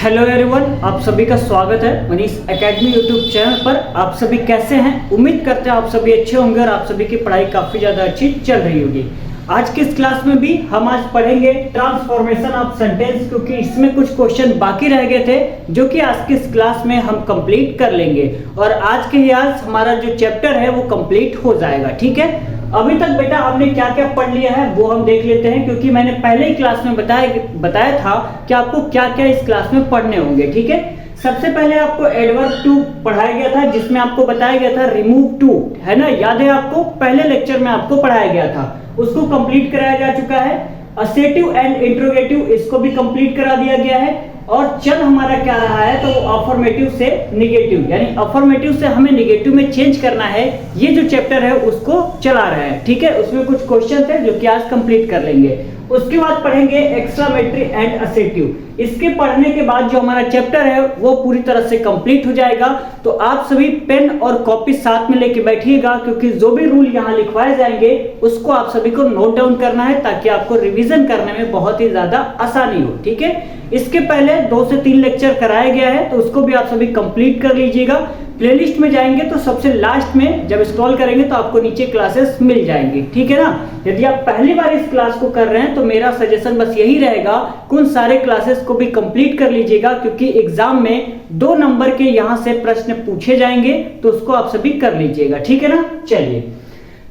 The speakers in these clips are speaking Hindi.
हेलो एवरीवन, आप सभी का स्वागत है मनीष एकेडमी यूट्यूब चैनल पर। आप सभी कैसे हैं? उम्मीद करते हैं आप सभी अच्छे होंगे और आप सभी की पढ़ाई काफ़ी ज़्यादा अच्छी चल रही होगी। आज की इस क्लास में भी हम आज पढ़ेंगे ट्रांसफॉर्मेशन ऑफ सेंटेंस, क्योंकि इसमें कुछ क्वेश्चन बाकी रह गए थे जो कि आज की इस क्लास में हम कंप्लीट कर लेंगे और आज के ही आज हमारा जो चैप्टर है वो कंप्लीट हो जाएगा। ठीक है, अभी तक बेटा हमने क्या क्या पढ़ लिया है वो हम देख लेते हैं, क्योंकि मैंने पहले ही क्लास में बताया था कि आपको क्या क्या इस क्लास में पढ़ने होंगे। ठीक है, सबसे पहले आपको एडवर्ब टू पढ़ाया गया था, जिसमें आपको बताया गया था रिमूव टू, है ना, याद है आपको? पहले लेक्चर में आपको पढ़ाया गया था, उसको कंप्लीट कराया जा चुका है। असेटिव एंड इंट्रोगेटिव, इसको भी कंप्लीट करा दिया गया है। और चल हमारा क्या रहा है, तो वो अफर्मेटिव से निगेटिव, यानी अफर्मेटिव से हमें निगेटिव में चेंज करना है, ये जो चैप्टर है उसको चला रहा है। ठीक है, उसमें कुछ क्वेश्चन थे जो कि आज कंप्लीट कर लेंगे। उसके बाद पढ़ेंगे एक्सक्लेमेटरी एंड असेटिव। इसके पढ़ने के बाद जो हमारा चैप्टर है वो पूरी तरह से कंप्लीट हो जाएगा। तो आप सभी पेन और कॉपी साथ में लेके बैठिएगा, क्योंकि जो भी रूल यहाँ लिखवाए जाएंगे उसको आप सभी को नोट डाउन करना है, ताकि आपको रिवीजन करने में बहुत ही ज्यादा आसानी हो। ठीक है, इसके पहले 2 से 3 लेक्चर कराया गया है, तो उसको भी आप सभी कंप्लीट कर लीजिएगा। प्लेलिस्ट में जाएंगे तो सबसे लास्ट में जब स्क्रॉल करेंगे तो आपको नीचे क्लासेस मिल जाएंगी। ठीक है ना, यदि आप पहली बार इस क्लास को कर रहे हैं तो मेरा सजेशन बस यही रहेगा कि उन सारे क्लासेस को भी कंप्लीट कर लीजिएगा, क्योंकि एग्जाम में 2 नंबर के यहां से प्रश्न पूछे जाएंगे, तो उसको आप सभी कर लीजिएगा। ठीक है ना, चलिए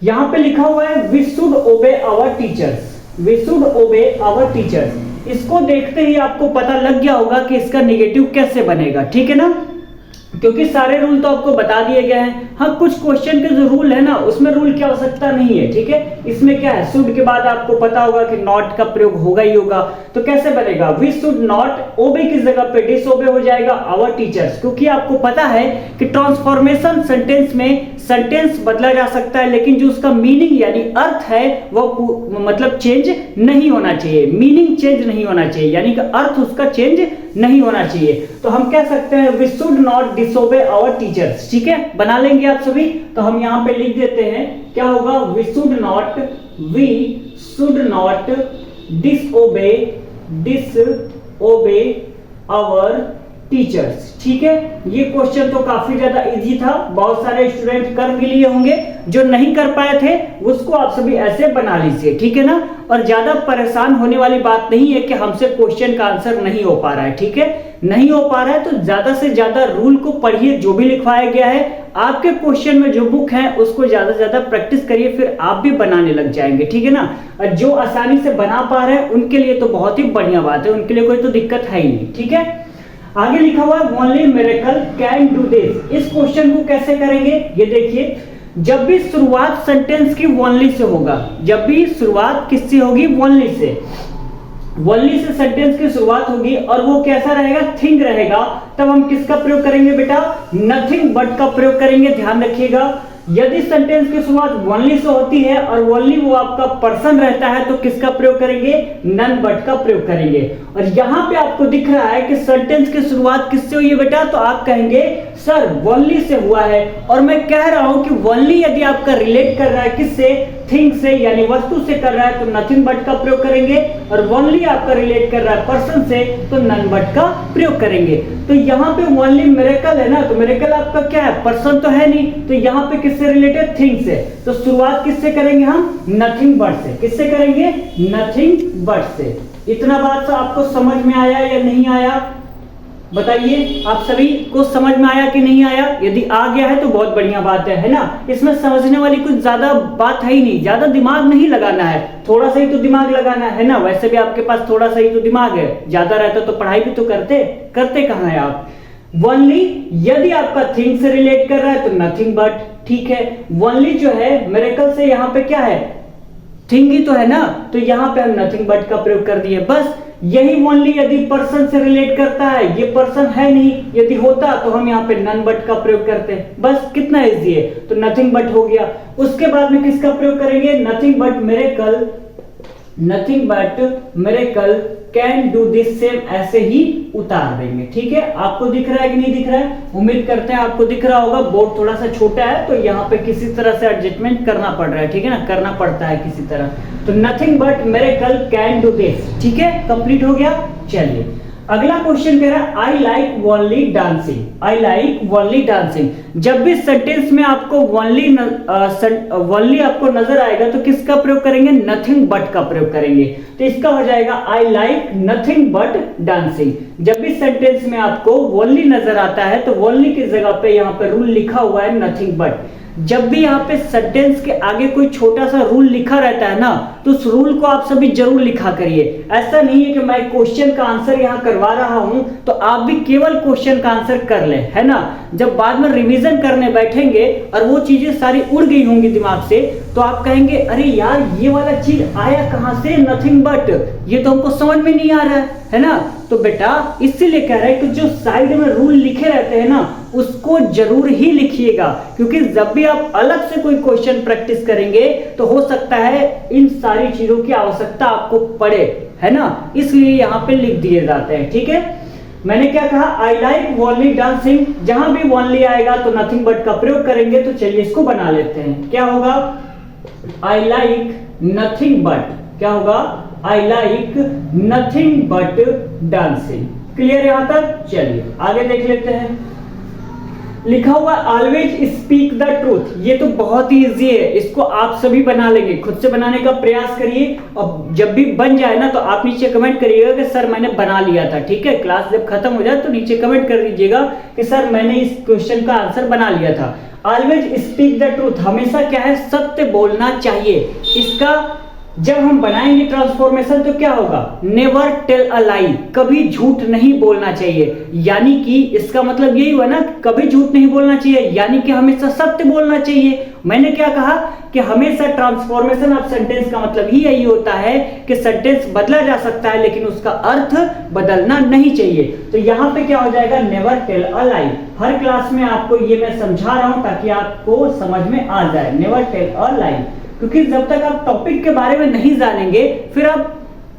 यहाँ पे लिखा हुआ है we should obey our teachers, we should obey our teachers. इसको देखते ही आपको पता लग गया होगा कि इसका नेगेटिव कैसे बनेगा। ठीक है ना, क्योंकि सारे रूल तो आपको बता दिए गए हैं। हाँ, कुछ क्वेश्चन के जो रूल है ना उसमें रूल की आवश्यकता नहीं है। ठीक है, इसमें क्या है, शुड के बाद आपको पता होगा कि नॉट का प्रयोग होगा ही होगा। तो कैसे बनेगा, वी शुड नॉट, ओबे की जगह पे डिसओबे हो जाएगा आवर टीचर्स, क्योंकि आपको पता है कि ट्रांसफॉर्मेशन सेंटेंस में सेंटेंस बदला जा सकता है, लेकिन जो उसका मीनिंग यानी अर्थ है वो मतलब चेंज नहीं होना चाहिए, मीनिंग चेंज नहीं होना चाहिए, यानी कि अर्थ उसका चेंज नहीं होना चाहिए। तो हम कह सकते हैं we should not disobey our teachers. ठीक है, बना लेंगे आप सभी। तो हम यहाँ पे लिख देते हैं, क्या होगा, we should not disobey our teachers. ठीक है, ये क्वेश्चन तो काफी ज्यादा इजी था, बहुत सारे स्टूडेंट कर भी लिए होंगे, जो नहीं कर पाए थे उसको आप सभी ऐसे बना लीजिए। ठीक है ना, और ज्यादा परेशान होने वाली बात नहीं है कि हमसे क्वेश्चन का आंसर नहीं हो पा रहा है। ठीक है, नहीं हो पा रहा है तो ज्यादा से ज्यादा रूल को पढ़िए, जो भी लिखवाया गया है आपके क्वेश्चन में जो बुक है उसको ज्यादा से ज्यादा प्रैक्टिस करिए, फिर आप भी बनाने लग जाएंगे। ठीक है ना, और जो आसानी से बना पा रहे हैं उनके लिए तो बहुत ही बढ़िया बात है, उनके लिए कोई तो दिक्कत है ही नहीं। ठीक है, आगे लिखा हुआ है only miracle can do this. इस क्वेश्चन को कैसे करेंगे, ये देखिए, जब भी शुरुआत सेंटेंस की ओनली से होगा, जब भी शुरुआत किससे होगी, only say, only say sentence की शुरुआत होगी और वो कैसा रहेगा, थिंग रहेगा, तब हम किसका प्रयोग करेंगे बेटा, नथिंग बट का प्रयोग करेंगे। ध्यान रखिएगा, यदि सेंटेंस की शुरुआत ओनली से होती है और ओनली वो आपका पर्सन रहता है तो किसका प्रयोग करेंगे, नन बट का प्रयोग करेंगे। और यहाँ पे आपको दिख रहा है कि सेंटेंस की शुरुआत किससे हुई है बेटा, तो आप कहेंगे सर ओनली से हुआ है, और मैं कह रहा हूं कि ओनली यदि आपका रिलेट कर रहा है किससे, थिंग से, यानी वस्तु से कर रहा है तो नथिंग बट का प्रयोग करेंगे, और ओनली आपका रिलेट कर रहा है पर्सन से तो नन बट का प्रयोग करेंगे। तो यहाँ पे ओनली मिरेकल है ना, तो मिरेकल आपका क्या है, पर्सन तो है नहीं, तो यहाँ पे किससे रिलेटेड, थिंग से। तो शुरुआत किससे करेंगे हम, नथिंग बट से। किससे करेंगे, नथिंग बट से। इतना बात तो आपको समझ में आया या नहीं आया, बताइए, आप सभी को समझ में आया कि नहीं आया? यदि आ गया है तो बहुत बढ़िया बात है ना। इसमें समझने वाली कुछ ज्यादा बात है ही नहीं, ज्यादा दिमाग नहीं लगाना है, थोड़ा सा ही तो दिमाग लगाना है ना। वैसे भी आपके पास थोड़ा सा ही तो दिमाग है, ज्यादा रहता तो पढ़ाई भी तो करते कहाँ है आप। ओनली यदि आपका थिंग से रिलेट कर रहा है तो नथिंग बट। ठीक है, ओनली जो है मिरेकल से यहाँ पे क्या है, थिंग ही तो है ना, तो यहाँ पे हम नथिंग बट का प्रयोग कर दिए बस। यही ओनली यदि पर्सन से रिलेट करता है, ये पर्सन है नहीं, यदि होता तो हम यहाँ पे नन बट का प्रयोग करते हैं बस। कितना इजी है, तो नथिंग बट हो गया। उसके बाद में किसका प्रयोग करेंगे, nothing but miracle, nothing but miracle can do this same, ऐसे ही उतार देंगे। ठीक है, आपको दिख रहा है कि नहीं दिख रहा है, उम्मीद करते हैं आपको दिख रहा होगा। बोर्ड थोड़ा सा छोटा है तो यहाँ पे किसी तरह से एडजस्टमेंट करना पड़ रहा है। ठीक है ना, करना पड़ता है किसी तरह। तो nothing but miracle can do this. ठीक है, कंप्लीट हो गया। चलिए अगला क्वेश्चन कह रहा है I like only dancing, I like only dancing. जब भी सेंटेंस में आपको ओनली आपको नजर आएगा तो किसका प्रयोग करेंगे, नथिंग बट का प्रयोग करेंगे। तो इसका हो जाएगा I like nothing but dancing. जब भी सेंटेंस में आपको ओनली नजर आता है तो ओनली की जगह पे यहाँ पे रूल लिखा हुआ है नथिंग बट। जब भी यहाँ पे सेंटेंस के आगे कोई छोटा सा रूल लिखा रहता है ना, तो उस रूल को आप सभी जरूर लिखा करिए। ऐसा नहीं है कि मैं क्वेश्चन का आंसर यहाँ करवा रहा हूं तो आप भी केवल क्वेश्चन का आंसर कर ले, है ना। जब बाद में रिवीजन करने बैठेंगे और वो चीजें सारी उड़ गई होंगी दिमाग से, तो आप कहेंगे अरे यार ये वाला चीज आया कहां से, नथिंग बट, ये तो हमको समझ में नहीं आ रहा है ना। तो बेटा इसीलिए कह रहे हैं कि जो साइड में रूल लिखे रहते हैं ना, उसको जरूर ही लिखिएगा, क्योंकि जब भी आप अलग से कोई क्वेश्चन प्रैक्टिस करेंगे तो हो सकता है इन सारी चीजों की आवश्यकता आपको पड़े, है ना। इसलिए यहाँ पे लिख दिए जाते हैं, ठीक है। मैंने क्या कहा, आई लाइक ओनली डांसिंग। जहां भी ओनली आएगा तो नथिंग बट का प्रयोग करेंगे। तो चलिए इसको बना लेते हैं। क्या होगा, आई लाइक नथिंग बट, क्या होगा, I like nothing but dancing. Clear यहां तक। चलिए आगे देख लेते हैं। लिखा हुआ ऑलवेज स्पीक द ट्रूथ। ये तो बहुत ही इजी है, इसको आप सभी बना लेंगे। खुद से बनाने का प्रयास करिए और जब भी बन जाए ना तो आप नीचे कमेंट करिएगा कि सर मैंने बना लिया था, ठीक है। क्लास जब खत्म हो जाए तो नीचे कमेंट कर दीजिएगा कि सर मैंने इस क्वेश्चन का आंसर बना लिया था। ऑलवेज स्पीक द ट्रूथ, हमेशा क्या है, सत्य बोलना चाहिए। इसका जब हम बनाएंगे ट्रांसफॉर्मेशन तो क्या होगा, नेवर टेल अ लाई, कभी झूठ नहीं बोलना चाहिए। यानी कि इसका मतलब यही हुआ ना, कभी झूठ नहीं बोलना चाहिए, यानी कि हमेशा सत्य बोलना चाहिए। मैंने क्या कहा कि हमेशा ट्रांसफॉर्मेशन ऑफ सेंटेंस का मतलब ही यही होता है कि सेंटेंस बदला जा सकता है लेकिन उसका अर्थ बदलना नहीं चाहिए। तो यहाँ पे क्या हो जाएगा, नेवर टेल अ लाई। हर क्लास में आपको ये मैं समझा रहा हूं ताकि आपको समझ में आ जाए, नेवर टेल अ लाई। क्योंकि जब तक आप टॉपिक के बारे में नहीं जानेंगे फिर आप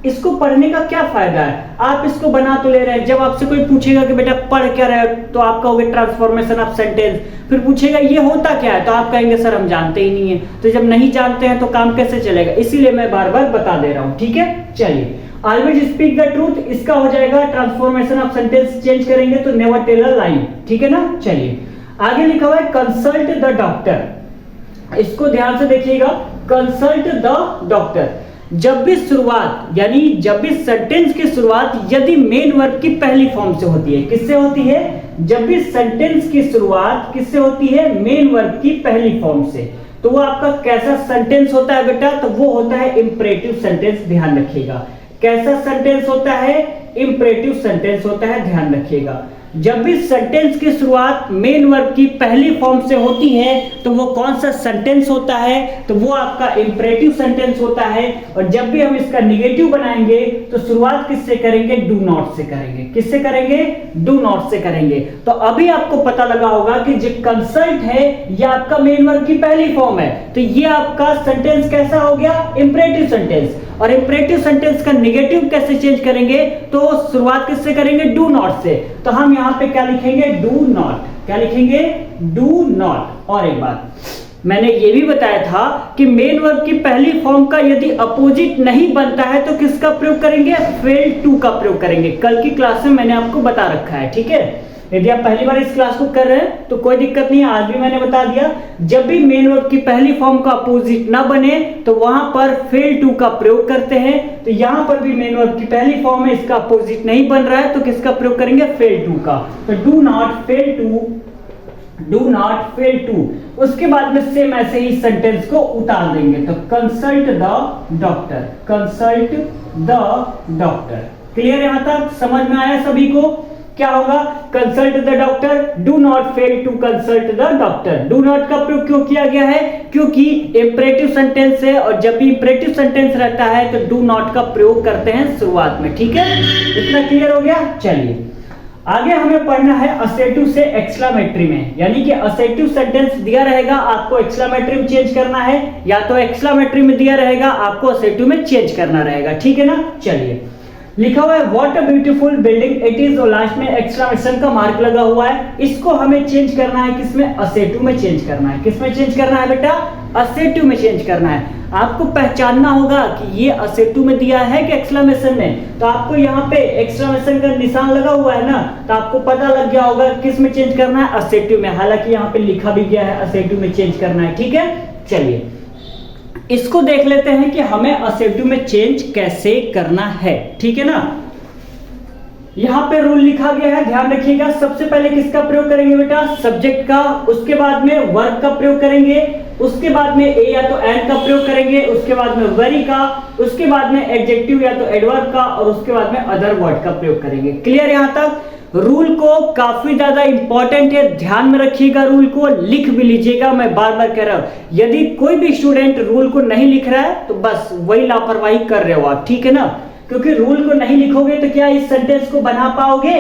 इसको पढ़ने का क्या फायदा है। आप इसको बना तो ले रहे हैं, जब आपसे कोई पूछेगा कि बेटा पढ़ क्या रहे हो तो आप कहोगे ट्रांसफॉर्मेशन ऑफ सेंटेंस। फिर पूछेगा ये होता क्या है तो आप कहेंगे सर हम जानते ही नहीं है। तो जब नहीं जानते हैं तो काम कैसे चलेगा, इसीलिए मैं बार बार बता दे रहा हूं, ठीक है। चलिए ऑलवेज स्पीक द ट्रूथ, इसका हो जाएगा ट्रांसफॉर्मेशन ऑफ सेंटेंस चेंज करेंगे तो नेवर टेल अ लाई, ठीक है ना। चलिए आगे लिखा हुआ है कंसल्ट द डॉक्टर। इसको ध्यान से देखिएगा, कंसल्ट द डॉक्टर। जब भी शुरुआत, यानी जब भी सेंटेंस की शुरुआत यदि मेन वर्ब की पहली फॉर्म से होती है, किससे होती है, जब भी सेंटेंस की शुरुआत किससे होती है, मेन वर्ब की पहली फॉर्म से, तो वो आपका कैसा सेंटेंस होता है बेटा, तो वो होता है इंपरेटिव सेंटेंस। ध्यान रखिएगा कैसा सेंटेंस होता है, इंपरेटिव सेंटेंस होता है, ध्यान रखिएगा। जब भी सेंटेंस की शुरुआत मेन वर्ब की पहली फॉर्म से होती है तो वो कौन सा सेंटेंस होता है, तो वो आपका इंपरेटिव सेंटेंस होता है। और जब भी हम इसका निगेटिव बनाएंगे तो शुरुआत किससे करेंगे, डू नॉट से करेंगे। किससे करेंगे, डू नॉट से करेंगे। तो अभी आपको पता लगा होगा कि जो कंसल्ट है ये आपका मेन वर्ब की पहली फॉर्म है, तो ये आपका सेंटेंस कैसा हो गया, इंपरेटिव सेंटेंस। और इंपरेटिव सेंटेंस का निगेटिव कैसे चेंज करेंगे, तो शुरुआत किससे करेंगे, डू नॉट से। तो हम यहां पे क्या लिखेंगे, डू नॉट। क्या लिखेंगे, डू नॉट। और एक बात मैंने ये भी बताया था कि मेन वर्ब की पहली फॉर्म का यदि अपोजिट नहीं बनता है तो किसका प्रयोग करेंगे, फेल टू का प्रयोग करेंगे। कल की क्लास में मैंने आपको बता रखा है, ठीक है। यदि आप पहली बार इस क्लास को कर रहे हैं तो कोई दिक्कत नहीं है, आज भी मैंने बता दिया। जब भी मेन वर्ब की पहली फॉर्म का अपोजिट ना बने तो वहां पर फेल टू का प्रयोग करते हैं। तो यहां पर भी मेन वर्ब की पहली फॉर्म है, इसका अपोजिट नहीं बन रहा है तो किसका प्रयोग करेंगे, फेल टू का। तो do not fail to, do not fail to. उसके बाद में सेम ऐसे ही सेंटेंस को उतार देंगे। तो consult the doctor, consult the doctor. Clear यहां तक, समझ में आया सभी को। क्या होगा, consult the doctor, do not fail to consult the doctor. Do not का प्रयोग क्यों किया गया है, क्योंकि इंपरेटिव सेंटेंस है और जब भी इंपरेटिव सेंटेंस रहता है तो डू नॉट का प्रयोग करते हैं शुरुआत में, ठीक है। इतना क्लियर हो गया। चलिए आगे हमें पढ़ना है असेटिव से एक्सक्लेमेटरी में, यानी कि असेटिव सेंटेंस दिया रहेगा आपको एक्सक्लेमेटरी में चेंज करना है, या तो एक्सक्लेमेटरी में दिया रहेगा आपको असेटिव में चेंज करना रहेगा, ठीक है ना। चलिए लिखा हुआ है what a beautiful building it is, और लास्ट में एक्सक्लेमेशन का मार्क लगा हुआ है। इसको हमें चेंज करना है किसमें, असेटिव में चेंज करना है। किसमें चेंज करना है बेटा, असेटिव में चेंज करना है। आपको पहचानना होगा कि ये असेटिव में दिया है कि एक्सक्लेमेशन में। तो आपको यहाँ पे एक्सक्लेमेशन का निशान लगा हुआ है ना, तो आपको पता लग गया होगा किस में चेंज करना है, असेटिव में। हालांकि यहाँ पे लिखा भी गया है असेटिव में चेंज करना है, ठीक है। चलिए इसको देख लेते हैं कि हमें असेटिव में चेंज कैसे करना है, ठीक है ना। यहाँ पे रूल लिखा गया है, ध्यान रखिएगा। सबसे पहले किसका प्रयोग करेंगे बेटा, सब्जेक्ट का, उसके बाद में वर्ब का प्रयोग करेंगे, उसके बाद में ए या तो एंड का प्रयोग करेंगे, उसके बाद में वेरी का, उसके बाद में एडजेक्टिव या तो एडवर्ब का, और उसके बाद में अदर वर्ड का प्रयोग करेंगे। क्लियर यहाँ तक। रूल को काफी ज्यादा इंपॉर्टेंट है, ध्यान में रखिएगा, रूल को लिख भी लीजिएगा। मैं बार बार कह रहा हूं, यदि कोई भी स्टूडेंट रूल को नहीं लिख रहा है तो बस वही लापरवाही कर रहे हो आप, ठीक है ना। क्योंकि रूल को नहीं लिखोगे तो क्या इस सेंटेंस को बना पाओगे?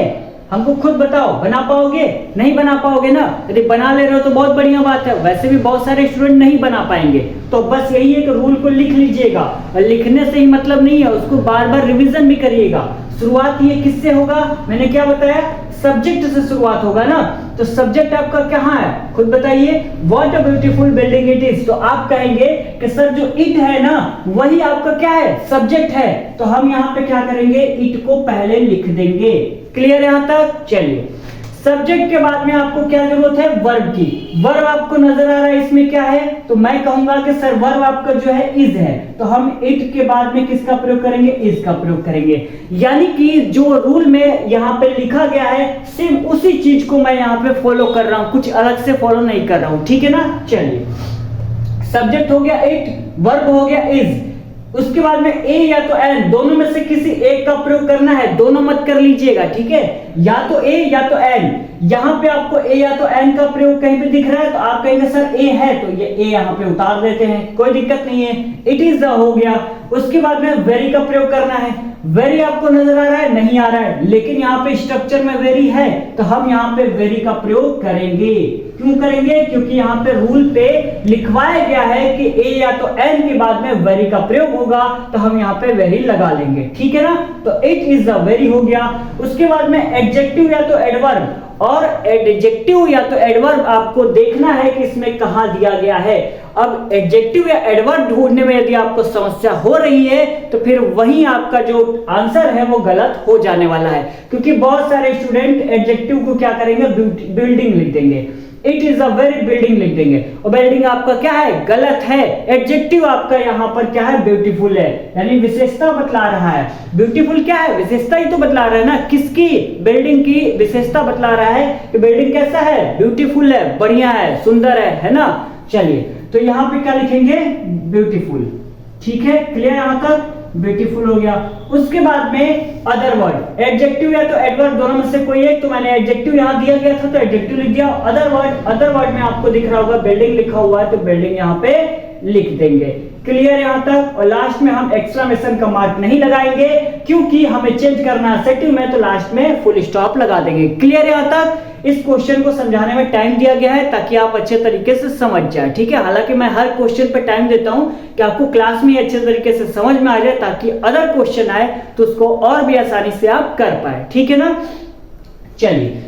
हमको खुद बताओ, बना पाओगे? नहीं बना पाओगे ना। यदि बना ले रहे हो तो बहुत बढ़िया बात है, वैसे भी बहुत सारे स्टूडेंट नहीं बना पाएंगे। तो बस यही है कि रूल को लिख लीजिएगा, और लिखने से ही मतलब नहीं है, उसको बार बार रिवीजन भी करिएगा। शुरुआत ये किससे होगा, मैंने क्या बताया, सब्जेक्ट से शुरुआत होगा ना। तो सब्जेक्ट आपका कहाँ है, खुद बताइए। What a beautiful building it is. तो आप कहेंगे कि सर जो इट है ना, वही आपका क्या है, सब्जेक्ट है। तो हम यहाँ पे क्या करेंगे, इट को पहले लिख देंगे। क्लियर यहाँ तक। चलिए सब्जेक्ट के बाद में आपको क्या जरूरत है, वर्ब की। वर्ब आपको नजर आ रहा है इसमें क्या है, तो मैं कहूंगा कि सर वर्ब आपका जो है इज है। तो हम इट के बाद में किसका प्रयोग करेंगे, इज का प्रयोग करेंगे। यानी कि जो रूल में यहाँ पे लिखा गया है, सेम उसी चीज को मैं यहाँ पे फॉलो कर रहा हूँ, कुछ अलग से फॉलो नहीं कर रहा हूँ, ठीक है ना। चलिए सब्जेक्ट हो गया इट, वर्ब हो गया इज, उसके बाद में ए या तो एन, दोनों में से किसी एक का प्रयोग करना है, दोनों मत कर लीजिएगा, ठीक है। या तो ए या तो एन। यहाँ पे आपको ए या तो एन का प्रयोग कहीं पे दिख रहा है तो आप कहेंगे सर ए है, तो ये ए यहाँ पे उतार देते हैं, कोई दिक्कत नहीं है। इट इज हो गया। उसके बाद में वेरी का प्रयोग करना है। वेरी आपको नजर आ रहा है, नहीं आ रहा है, लेकिन यहाँ पे स्ट्रक्चर में वेरी है, तो हम यहाँ पे वेरी का प्रयोग करेंगे। क्यों करेंगे, क्योंकि यहाँ पे रूल पे लिखवाया गया है कि ए या तो एन के बाद में वेरी का प्रयोग होगा, तो हम यहाँ पे वेरी लगा लेंगे, ठीक है ना। तो इट इज अ वेरी हो गया। उसके बाद में एडजेक्टिव या तो एडवर्ब, और एडजेक्टिव या तो एडवर्ब आपको देखना है कि इसमें कहां दिया गया है। अब एडजेक्टिव या एडवर्ब ढूंढने में यदि आपको समस्या हो रही है तो फिर वही आपका जो आंसर है वो गलत हो जाने वाला है। क्योंकि बहुत सारे स्टूडेंट एडजेक्टिव को क्या करेंगे, बिल्डिंग लिख देंगे, it is a very building लिख देंगे, और बिल्डिंग आपका क्या है, गलत है। एडजेक्टिव आपका यहाँ पर क्या है, ब्यूटीफुल है, यानी विशेषता बतला रहा है। ब्यूटीफुल क्या है, विशेषता ही तो बतला रहा है ना, किसकी, बिल्डिंग की विशेषता बतला रहा है कि बिल्डिंग कैसा है, ब्यूटीफुल है, बढ़िया है, सुंदर है ना। चलिए तो यहाँ पे क्या लिखेंगे, ब्यूटीफुल, ठीक है। क्लियर यहाँ तक, ब्यूटीफुल हो गया। उसके बाद में अदर वर्ड, एडजेक्टिव या तो एडवर्ब, दोनों में से कोई एक, तो मैंने एडजेक्टिव यहाँ दिया गया था तो एडजेक्टिव लिख दिया। अदर वर्ड में आपको दिख रहा होगा बिल्डिंग लिखा हुआ है, तो बिल्डिंग यहाँ पे लिख देंगे। क्लियर यहाँ तक। और लास्ट में हम एक्सक्लेमेशन का मार्क नहीं लगाएंगे, क्योंकि हमें चेंज करना है सेटिव में, तो लास्ट में फुल स्टॉप लगा देंगे। क्लियर यहाँ तक। इस क्वेश्चन को समझाने में टाइम दिया गया है ताकि आप अच्छे तरीके से समझ जाए, ठीक है। हालांकि मैं हर क्वेश्चन पे टाइम देता हूं कि आपको क्लास में अच्छे तरीके से समझ में आ जाए, ताकि अदर क्वेश्चन आए तो उसको और भी आसानी से आप कर पाए, ठीक है ना। चलिए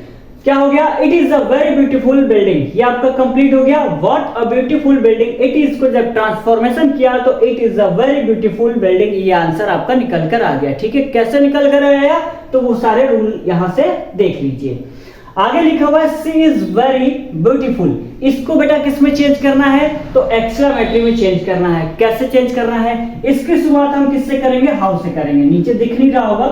क्या हो गया, it is a very beautiful building, ये आपका कंप्लीट हो गया। What a beautiful building it is को जब ट्रांसफॉर्मेशन किया तो it is a very beautiful building, ये आंसर आपका निकल कर आ गया, ठीक है। कैसे निकल कर आया, तो वो सारे रूल यहां से देख लीजिए। आगे लिखा हुआ है सी इज वेरी ब्यूटीफुल, इसको बेटा किस में चेंज करना है, तो एक्सक्लेमेटरी में चेंज करना है। कैसे चेंज करना है, इसकी शुरुआत हम किससे करेंगे, हाउ से करेंगे। नीचे दिख नहीं रहा होगा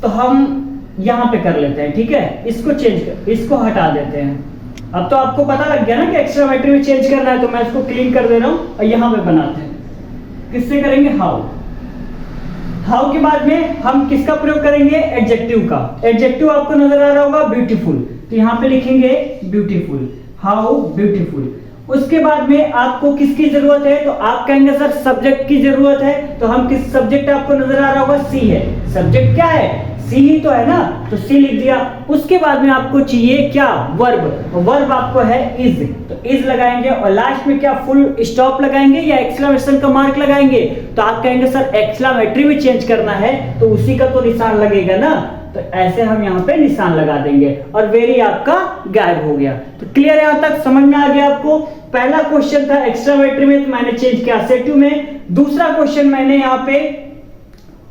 तो हम यहां पे कर लेते हैं, ठीक है। इसको चेंज कर, इसको हटा देते हैं। अब तो आपको पता लग गया ना कि एक्सक्लेमेटरी में चेंज करना है, तो मैं इसको क्लीन कर दे रहा हूं और यहां पे बनाते हैं। किससे करेंगे, हाउ। हाउ के बाद में हम किसका प्रयोग करेंगे, एडजेक्टिव का। एडजेक्टिव आपको नजर आ रहा होगा ब्यूटीफुल, तो यहां पे लिखेंगे ब्यूटीफुल, हाउ ब्यूटीफुल। उसके बाद में आपको किसकी जरूरत है, तो आप कहेंगे सर सब्जेक्ट की जरूरत है, तो हम किस, सब्जेक्ट आपको नजर आ रहा होगा सी है, सब्जेक्ट क्या है, सी ही तो है ना, तो सी लिख दिया। उसके बाद में आपको चाहिए क्या, वर्ब, वर्ब आपको है इज, तो इज लगाएंगे। और लास्ट में क्या, फुल स्टॉप लगाएंगे या एक्सक्लेमेशन का मार्क लगाएंगे, तो आप कहेंगे सर एक्सक्लेमेटरी में चेंज करना है तो उसी का तो निशान लगेगा ना, तो ऐसे हम यहाँ पे निशान लगा देंगे और वेरी आपका गायब हो गया। तो क्लियर यहाँ तक समझ में आ गया आपको? पहला क्वेश्चन था एक्स्ट्रावेटरी में, तो मैंने चेंज किया असेटिव में। दूसरा क्वेश्चन मैंने यहाँ पे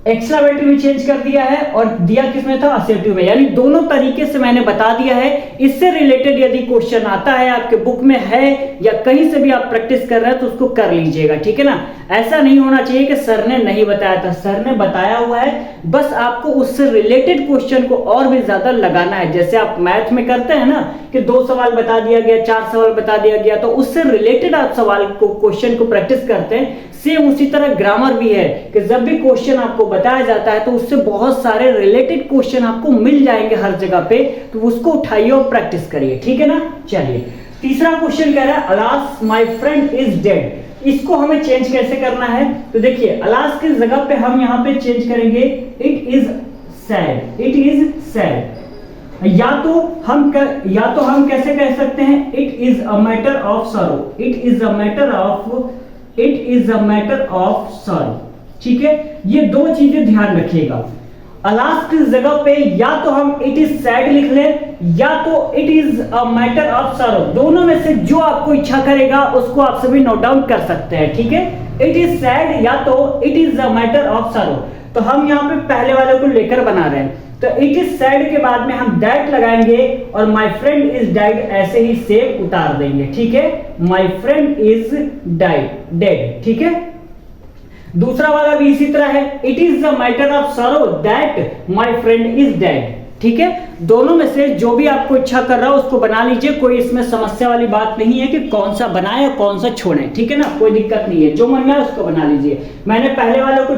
एक्स्ट्रावेटरी में चेंज कर दिया है और दिया किसमें था? असेटिव में। यानी दोनों तरीके से मैंने बता दिया है। इससे रिलेटेड यदि क्वेश्चन आता है, आपके बुक में है या कहीं से भी आप प्रैक्टिस कर रहे हैं, तो उसको कर लीजिएगा, ठीक है ना। ऐसा नहीं होना चाहिए कि सर ने नहीं बताया था, सर ने बताया हुआ है, बस आपको उससे रिलेटेड क्वेश्चन को और भी ज्यादा लगाना है। जैसे आप मैथ में करते हैं ना कि 2 सवाल बता दिया गया, 4 सवाल बता दिया गया, तो उससे रिलेटेड आप सवाल को, क्वेश्चन को प्रैक्टिस करते हैं। सेम उसी तरह ग्रामर भी है कि जब भी क्वेश्चन आपको बताया जाता है तो उससे बहुत सारे रिलेटेड क्वेश्चन आपको मिल जाएंगे हर जगह पे, तो उसको उठाइए और प्रैक्टिस करिए, ठीक है ना। चलिए तीसरा क्वेश्चन कह रहा है alas my friend is dead. इसको हमें चेंज कैसे करना है? तो देखिए अलास की जगह पे हम यहाँ पे चेंज करेंगे it is sad. It is sad. या तो हम कैसे कह सकते हैं? It is a matter of sorrow. It is a matter of sorrow, ठीक है। ये दो चीजें ध्यान रखिएगा। अलास की जगह पे या तो हम इट इज सैड लिख लें या तो it is a matter of sorrow. दोनों में से जो आपको इच्छा करेगा उसको आप सभी नोट डाउन कर सकते हैं, ठीक है। इट इज सैड या तो it is a matter of sorrow. तो हम यहाँ पे पहले वाले को लेकर बना रहे हैं, तो इट इज सैड के बाद में हम दैट लगाएंगे और माय फ्रेंड इज डाइड ऐसे ही सेम उतार देंगे, ठीक है। माय फ्रेंड इज डेड, ठीक है। दूसरा वाला भी इसी तरह है, it is the matter of sorrow that my friend is dead, ठीक है। दोनों में से जो भी आपको इच्छा कर रहा हो उसको बना लीजिए, कोई इसमें समस्या वाली बात नहीं है कि कौन सा बनाए और कौन सा छोड़े, ठीक है ना। कोई दिक्कत नहीं है, जो मन में है उसको बना लीजिए। मैंने पहले वाले को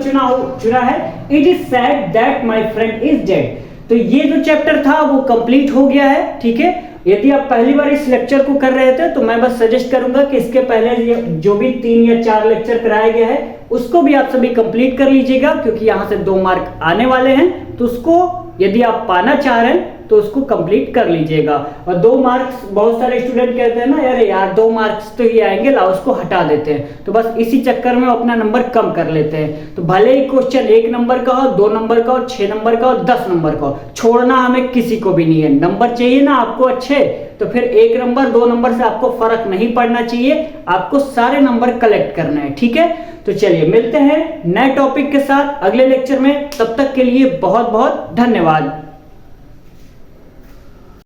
चुना है, it is sad that my friend is dead. तो ये जो चैप्टर था वो कंप्लीट हो गया है, ठीक है। यदि आप पहली बार इस लेक्चर को कर रहे थे तो मैं बस सजेस्ट करूंगा कि इसके पहले जो भी 3 या 4 लेक्चर कराया गया है उसको भी आप सभी कंप्लीट कर लीजिएगा, क्योंकि यहां से 2 मार्क आने वाले हैं। तो उसको यदि आप पाना चाह रहे हैं तो उसको कंप्लीट कर लीजिएगा। और 2 मार्क्स, बहुत सारे स्टूडेंट कहते हैं ना यार 2 मार्क्स तो ही आएंगे, लाओ उसको हटा देते हैं। तो बस इसी चक्कर में अपना नंबर कम कर लेते हैं। तो भले ही क्वेश्चन 1 नंबर का हो, 2 नंबर का हो, 6 नंबर का हो, 10 नंबर का हो, छोड़ना हमें किसी को भी नहीं है। नंबर चाहिए ना आपको अच्छे, तो फिर 1 नंबर 2 नंबर से आपको फर्क नहीं पड़ना चाहिए, आपको सारे नंबर कलेक्ट करना है, ठीक है। तो चलिए मिलते हैं नए टॉपिक के साथ अगले लेक्चर में। तब तक के लिए बहुत बहुत धन्यवाद।